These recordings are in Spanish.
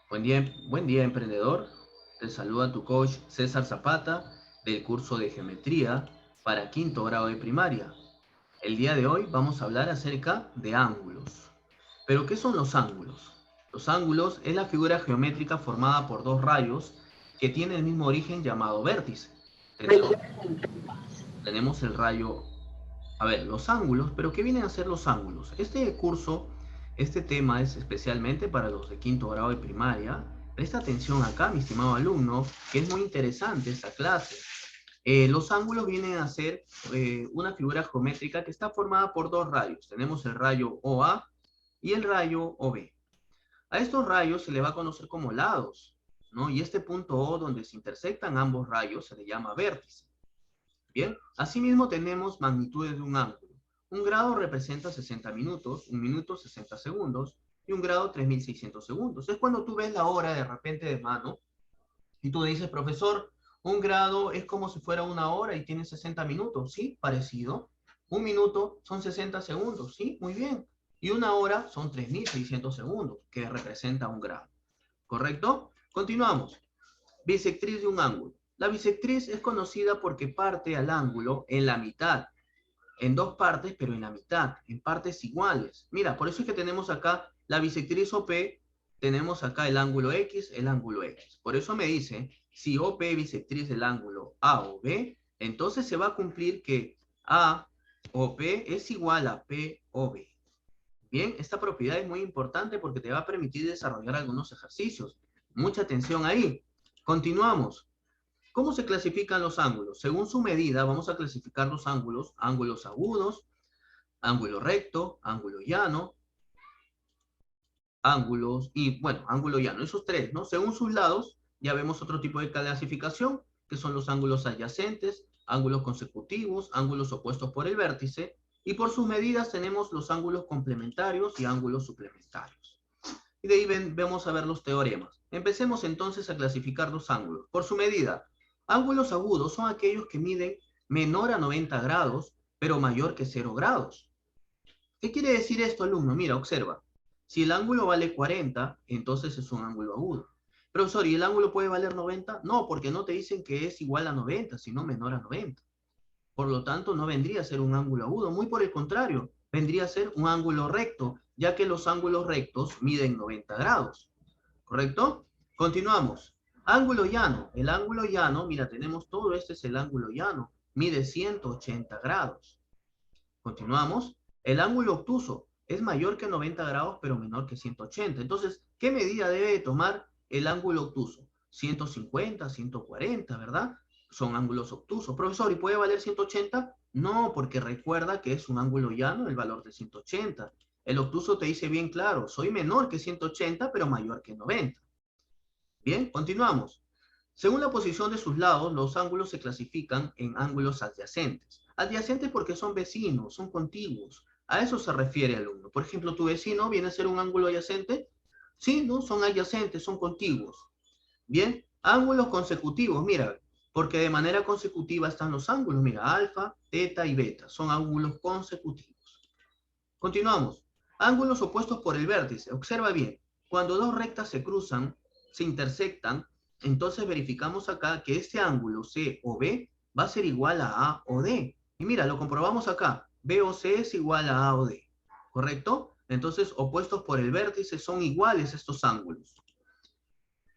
Buen día, emprendedor. Te saluda tu coach César Zapata del curso de Geometría para quinto grado de primaria. El día de hoy vamos a hablar acerca de ángulos. ¿Pero qué son los ángulos? Los ángulos es la figura geométrica formada por dos rayos que tienen el mismo origen llamado vértice. Atención, tenemos el rayo. A ver, los ángulos, pero ¿qué vienen a ser los ángulos? Este tema es especialmente para los de quinto grado de primaria. Presta atención acá, mi estimado alumno, que es muy interesante esta clase. Los ángulos vienen a ser una figura geométrica que está formada por dos rayos. Tenemos el rayo OA y el rayo OB. A estos rayos se le va a conocer como lados, ¿no? Y este punto O donde se intersectan ambos rayos se le llama vértice. Bien, asimismo tenemos magnitudes de un ángulo. Un grado representa 60 minutos, un minuto 60 segundos y un grado 3600 segundos. Es cuando tú ves la hora de repente de mano y tú dices, profesor, un grado es como si fuera una hora y tiene 60 minutos. Sí, parecido. Un minuto son 60 segundos. Sí, muy bien. Y una hora son 3600 segundos, que representa un grado. ¿Correcto? Continuamos. Bisectriz de un ángulo. La bisectriz es conocida porque parte al ángulo en la mitad, en dos partes, pero en la mitad, en partes iguales. Mira, por eso es que tenemos acá la bisectriz OP, tenemos acá el ángulo X, el ángulo X. Por eso me dice, si OP es bisectriz del ángulo A o B, entonces se va a cumplir que A o P es igual a P o B. Bien, esta propiedad es muy importante porque te va a permitir desarrollar algunos ejercicios. Mucha atención ahí. Continuamos. ¿Cómo se clasifican los ángulos? Según su medida, vamos a clasificar los ángulos: ángulos agudos, ángulo recto, ángulo llano, ángulo llano, esos tres, ¿no? Según sus lados, ya vemos otro tipo de clasificación, que son los ángulos adyacentes, ángulos consecutivos, ángulos opuestos por el vértice, y por sus medidas tenemos los ángulos complementarios y ángulos suplementarios. Y de ahí vamos a ver los teoremas. Empecemos entonces a clasificar los ángulos. Por su medida, ángulos agudos son aquellos que miden menor a 90 grados, pero mayor que 0 grados. ¿Qué quiere decir esto, alumno? Mira, observa. Si el ángulo vale 40, entonces es un ángulo agudo. Profesor, ¿y el ángulo puede valer 90? No, porque no te dicen que es igual a 90, sino menor a 90. Por lo tanto, no vendría a ser un ángulo agudo, muy por el contrario, vendría a ser un ángulo recto, ya que los ángulos rectos miden 90 grados. ¿Correcto? Continuamos. Ángulo llano. El ángulo llano, mira, tenemos todo, este es el ángulo llano, mide 180 grados. Continuamos. El ángulo obtuso es mayor que 90 grados, pero menor que 180. Entonces, ¿qué medida debe tomar el ángulo obtuso? 150, 140, ¿verdad? Son ángulos obtusos. Profesor, ¿y puede valer 180? No, porque recuerda que es un ángulo llano el valor de 180. El obtuso te dice bien claro, soy menor que 180, pero mayor que 90. Bien, continuamos. Según la posición de sus lados, los ángulos se clasifican en ángulos adyacentes. Adyacentes porque son vecinos, son contiguos. A eso se refiere, alumno. Por ejemplo, tu vecino viene a ser un ángulo adyacente. Sí, ¿no? Son adyacentes, son contiguos. Bien, ángulos consecutivos, mira, porque de manera consecutiva están los ángulos. Mira, alfa, teta y beta. Son ángulos consecutivos. Continuamos. Ángulos opuestos por el vértice. Observa bien. Cuando dos rectas se cruzan, se intersectan, entonces verificamos acá que este ángulo C o B va a ser igual a A o D. Y mira, lo comprobamos acá. B o C es igual a A o D. ¿Correcto? Entonces, opuestos por el vértice son iguales estos ángulos.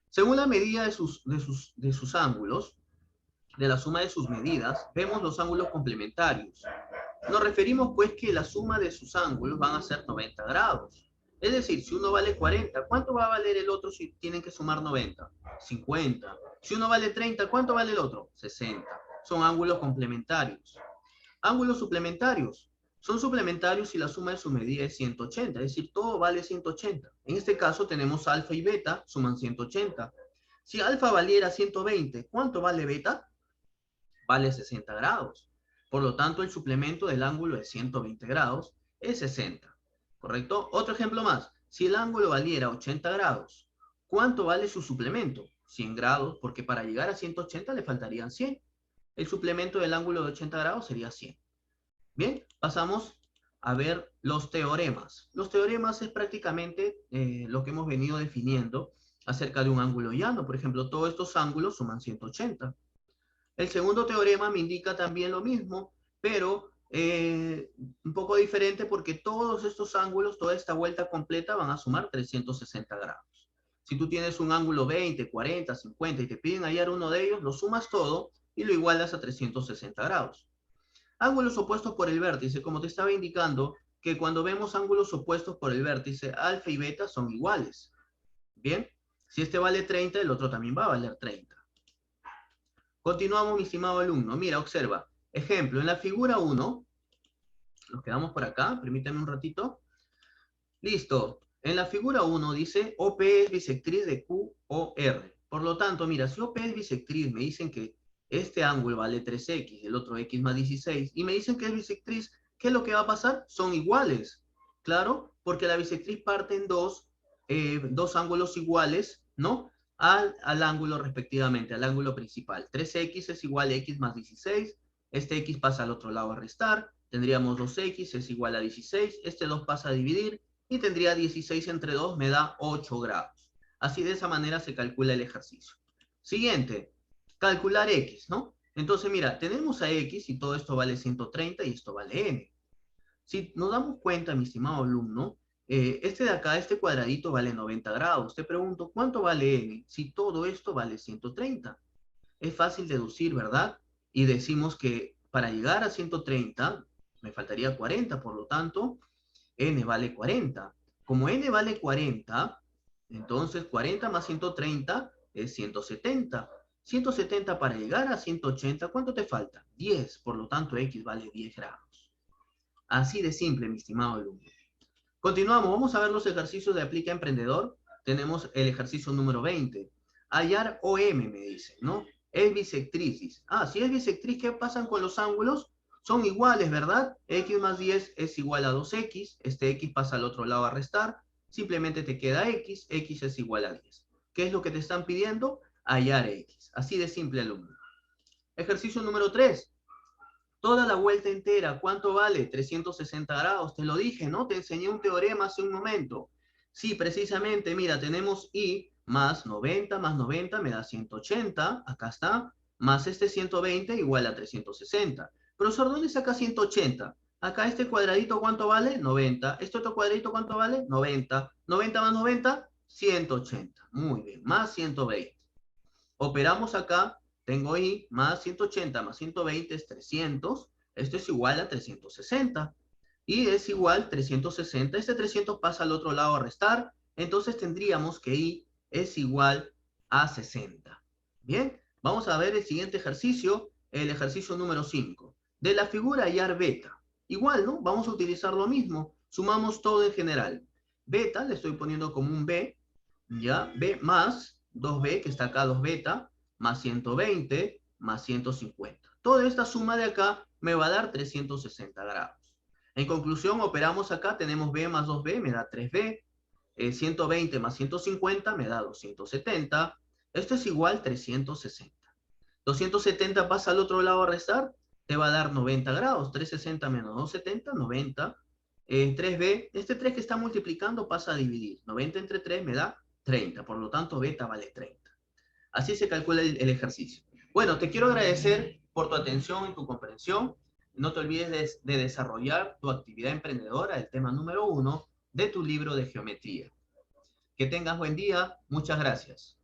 Según la medida de sus ángulos, de la suma de sus medidas, vemos los ángulos complementarios. Nos referimos pues que la suma de sus ángulos van a ser 90 grados. Es decir, si uno vale 40, ¿cuánto va a valer el otro si tienen que sumar 90? 50. Si uno vale 30, ¿cuánto vale el otro? 60. Son ángulos complementarios. Ángulos suplementarios. Son suplementarios si la suma de su medida es 180, es decir, todo vale 180. En este caso tenemos alfa y beta, suman 180. Si alfa valiera 120, ¿cuánto vale beta? Vale 60 grados. Por lo tanto, el suplemento del ángulo de 120 grados es 60. ¿Correcto? Otro ejemplo más. Si el ángulo valiera 80 grados, ¿cuánto vale su suplemento? 100 grados, porque para llegar a 180 le faltarían 100. El suplemento del ángulo de 80 grados sería 100. Bien, pasamos a ver los teoremas. Los teoremas es prácticamente lo que hemos venido definiendo acerca de un ángulo llano. Por ejemplo, todos estos ángulos suman 180. El segundo teorema me indica también lo mismo, pero un poco diferente porque todos estos ángulos, toda esta vuelta completa van a sumar 360 grados. Si tú tienes un ángulo 20, 40, 50 y te piden hallar uno de ellos, lo sumas todo y lo igualas a 360 grados. Ángulos opuestos por el vértice, como te estaba indicando, que cuando vemos ángulos opuestos por el vértice, alfa y beta son iguales. Bien, si este vale 30, el otro también va a valer 30. Continuamos, mi estimado alumno. Mira, observa. Ejemplo, en la figura 1, nos quedamos por acá, permítame un ratito. Listo. En la figura 1 dice OP es bisectriz de QOR. Por lo tanto, mira, si OP es bisectriz, me dicen que este ángulo vale 3x, el otro x más 16, y me dicen que es bisectriz, ¿qué es lo que va a pasar? Son iguales. Claro, porque la bisectriz parte en dos ángulos iguales, ¿no? Al ángulo respectivamente, al ángulo principal. 3x es igual a x más 16, este x pasa al otro lado a restar, tendríamos 2x es igual a 16, este 2 pasa a dividir, y tendría 16 entre 2, me da 8 grados. Así de esa manera se calcula el ejercicio. Siguiente, calcular x, ¿no? Entonces mira, tenemos a x y todo esto vale 130 y esto vale n. Si nos damos cuenta, mi estimado alumno, este de acá, este cuadradito vale 90 grados. Te pregunto, ¿cuánto vale n? Si todo esto vale 130. Es fácil deducir, ¿verdad? Y decimos que para llegar a 130 me faltaría 40, por lo tanto, n vale 40. Como n vale 40, entonces 40 más 130 es 170. 170 para llegar a 180, ¿cuánto te falta? 10, por lo tanto x vale 10 grados. Así de simple, mi estimado alumno. Continuamos, vamos a ver los ejercicios de Aplica Emprendedor. Tenemos el ejercicio número 20. Hallar OM, me dice, ¿no? Es bisectriz. Si es bisectriz, ¿qué pasan con los ángulos? Son iguales, ¿verdad? X más 10 es igual a 2x. Este x pasa al otro lado a restar. Simplemente te queda x. X es igual a 10. ¿Qué es lo que te están pidiendo? Hallar x. Así de simple, alumno. Ejercicio número 3. Toda la vuelta entera, ¿cuánto vale? 360 grados, te lo dije, ¿no? Te enseñé un teorema hace un momento. Sí, precisamente, mira, tenemos y más 90 me da 180, acá está, más este 120 igual a 360. Profesor, ¿dónde saca 180? Acá este cuadradito, ¿cuánto vale? 90. Este otro cuadradito, ¿cuánto vale? 90. 90 más 90, 180. Muy bien, más 120. Operamos acá. Tengo i más 180 más 120 es 300. Esto es igual a 360. Y es igual 360. Este 300 pasa al otro lado a restar. Entonces tendríamos que i es igual a 60. Bien, vamos a ver el siguiente ejercicio, el ejercicio número 5. De la figura hallar beta. Igual, ¿no? Vamos a utilizar lo mismo. Sumamos todo en general. Beta, le estoy poniendo como un b. Ya, b más 2b, que está acá 2 beta, más 120, más 150. Toda esta suma de acá me va a dar 360 grados. En conclusión, operamos acá, tenemos b más 2b, me da 3b, 120 más 150 me da 270, esto es igual a 360. 270 pasa al otro lado a restar, te va a dar 90 grados, 360 menos 270, 90. 3b, este 3 que está multiplicando pasa a dividir, 90 entre 3 me da 30, por lo tanto beta vale 30. Así se calcula el ejercicio. Bueno, te quiero agradecer por tu atención y tu comprensión. No te olvides de desarrollar tu actividad emprendedora, el tema número 1 de tu libro de geometría. Que tengas buen día. Muchas gracias.